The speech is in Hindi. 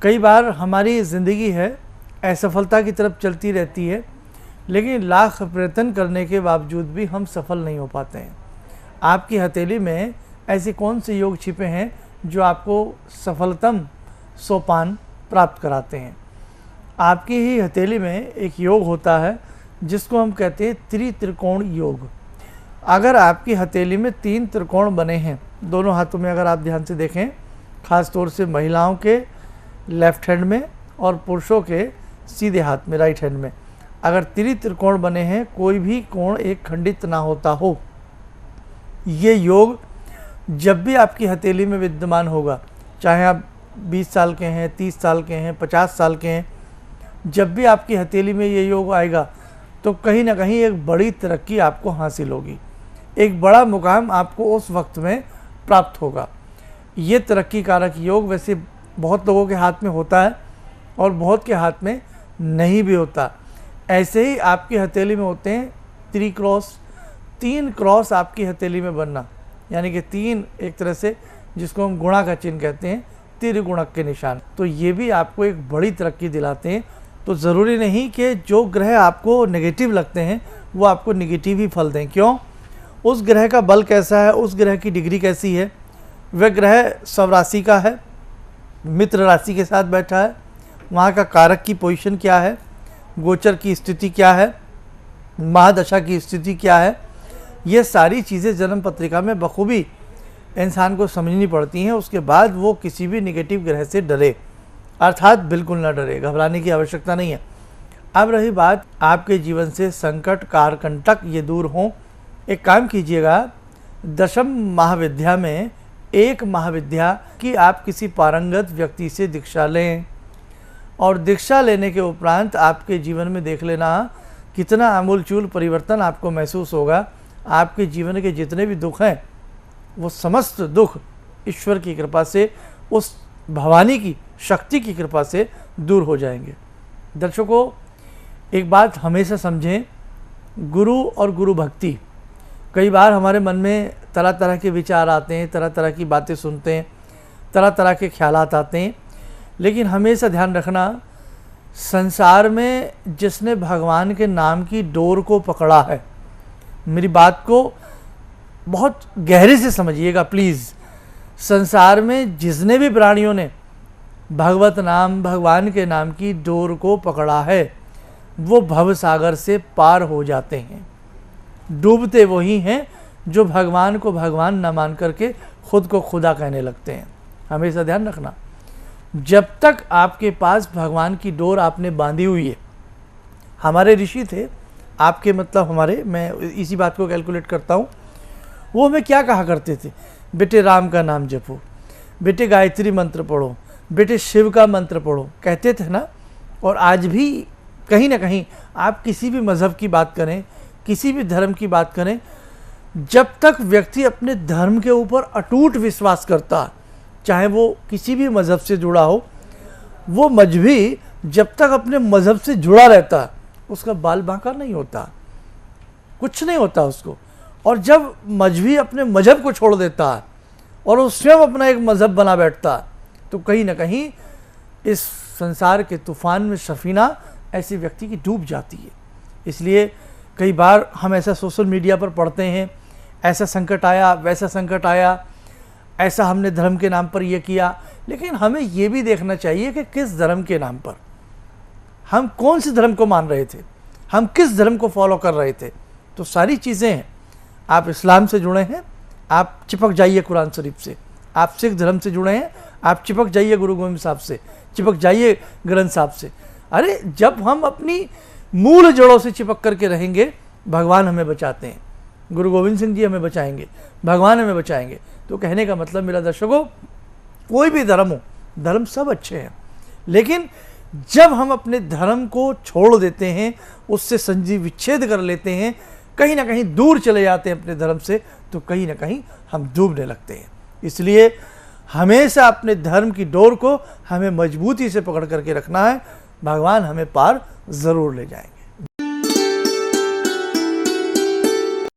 कई बार हमारी ज़िंदगी है असफलता की तरफ चलती रहती है, लेकिन लाख प्रयत्न करने के बावजूद भी हम सफल नहीं हो पाते हैं। आपकी हथेली में ऐसे कौन से योग छिपे हैं जो आपको सफलतम सोपान प्राप्त कराते हैं? आपकी ही हथेली में एक योग होता है जिसको हम कहते हैं त्रिकोण योग। अगर आपकी हथेली में 3 त्रिकोण बने हैं, दोनों हाथों में, अगर आप ध्यान से देखें, ख़ास तौर से महिलाओं के लेफ्ट हैंड में और पुरुषों के सीधे हाथ में, राइट हैंड में, अगर त्रिकोण बने हैं, कोई भी कोण एक खंडित ना होता हो, ये योग जब भी आपकी हथेली में विद्यमान होगा, चाहे आप 20 साल के हैं, 30 साल के हैं, 50 साल के हैं, जब भी आपकी हथेली में ये योग आएगा तो कहीं ना कहीं एक बड़ी तरक्की आपको हासिल होगी, एक बड़ा मुकाम आपको उस वक्त में प्राप्त होगा। ये तरक्की कारक योग वैसे बहुत लोगों के हाथ में होता है और बहुत के हाथ में नहीं भी होता। ऐसे ही आपकी हथेली में होते हैं 3 क्रॉस आपकी हथेली में बनना, यानी कि 3 एक तरह से जिसको हम गुणा का चिन्ह कहते हैं, त्रिगुणक के निशान। तो ये भी आपको एक बड़ी तरक्की दिलाते हैं। तो ज़रूरी नहीं कि जो ग्रह आपको नेगेटिव लगते हैं वो आपको नेगेटिव ही फल दें। क्यों? उस ग्रह का बल कैसा है, उस ग्रह की डिग्री कैसी है, वह ग्रह स्वराशि का है, मित्र राशि के साथ बैठा है, वहाँ का कारक की पोजीशन क्या है, गोचर की स्थिति क्या है, महादशा की स्थिति क्या है, ये सारी चीज़ें जन्म पत्रिका में बखूबी इंसान को समझनी पड़ती हैं। उसके बाद वो किसी भी नेगेटिव ग्रह से डरे, अर्थात बिल्कुल ना डरे, घबराने की आवश्यकता नहीं है। अब रही बात आपके जीवन से संकट, कारकंटक ये दूर हों, एक काम कीजिएगा, 10वीं महाविद्या में एक महाविद्या की आप किसी पारंगत व्यक्ति से दीक्षा लें और दीक्षा लेने के उपरांत आपके जीवन में देख लेना कितना आमूलचूल परिवर्तन आपको महसूस होगा। आपके जीवन के जितने भी दुख हैं वो समस्त दुख ईश्वर की कृपा से, उस भवानी की शक्ति की कृपा से दूर हो जाएंगे। दर्शकों, एक बात हमेशा समझें, गुरु और गुरु भक्ति, कई बार हमारे मन में तरह तरह के विचार आते हैं, तरह तरह की बातें सुनते हैं, तरह तरह के ख्यालात आते हैं, लेकिन हमेशा ध्यान रखना, संसार में जिसने भगवान के नाम की डोर को पकड़ा है, मेरी बात को बहुत गहरे से समझिएगा प्लीज़, संसार में जितने भी प्राणियों ने भगवत नाम, भगवान के नाम की डोर को पकड़ा है, वो भव सागर से पार हो जाते हैं। डूबते वही हैं जो भगवान को भगवान न मान करके खुद को खुदा कहने लगते हैं। हमेशा ध्यान रखना, जब तक आपके पास भगवान की डोर आपने बांधी हुई है, हमारे ऋषि थे, आपके मतलब हमारे, मैं इसी बात को कैलकुलेट करता हूँ, वो हमें क्या कहा करते थे, बेटे राम का नाम जपो, बेटे गायत्री मंत्र पढ़ो, बेटे शिव का मंत्र पढ़ो, कहते थे ना। और आज भी कहीं ना कहीं आप किसी भी मज़हब की बात करें, किसी भी धर्म की बात करें, जब तक व्यक्ति अपने धर्म के ऊपर अटूट विश्वास करता, चाहे वो किसी भी मज़हब से जुड़ा हो, वो मजहबी जब तक अपने मज़हब से जुड़ा रहता, उसका बाल बांका नहीं होता, कुछ नहीं होता उसको। और जब मजहबी अपने मज़हब को छोड़ देता और वो स्वयं अपना एक मज़हब बना बैठता, तो कहीं ना कहीं इस संसार के तूफान में सफ़ीना ऐसे व्यक्ति की डूब जाती है। इसलिए कई बार हम ऐसा सोशल मीडिया पर पढ़ते हैं, ऐसा संकट आया, वैसा संकट आया, ऐसा हमने धर्म के नाम पर यह किया, लेकिन हमें ये भी देखना चाहिए कि किस धर्म के नाम पर हम कौन से धर्म को मान रहे थे, हम किस धर्म को फॉलो कर रहे थे। तो सारी चीज़ें हैं। आप इस्लाम से जुड़े हैं, आप चिपक जाइए कुरान शरीफ से, आप सिख धर्म से जुड़े हैं, आप चिपक जाइए गुरु गोविंद साहब से, चिपक जाइए ग्रंथ साहब से। अरे जब हम अपनी मूल जड़ों से चिपक करके रहेंगे, भगवान हमें बचाते हैं, गुरु गोविंद सिंह जी हमें बचाएंगे, भगवान हमें बचाएंगे। तो कहने का मतलब मेरा दर्शकों, कोई भी धर्म हो, धर्म सब अच्छे हैं, लेकिन जब हम अपने धर्म को छोड़ देते हैं, उससे संजीव विच्छेद कर लेते हैं, कहीं ना कहीं दूर चले जाते हैं अपने धर्म से, तो कहीं ना कहीं हम डूबने लगते हैं। इसलिए हमेशा अपने धर्म की डोर को हमें मजबूती से पकड़ करके रखना है, भगवान हमें पार ज़रूर ले जाएंगे।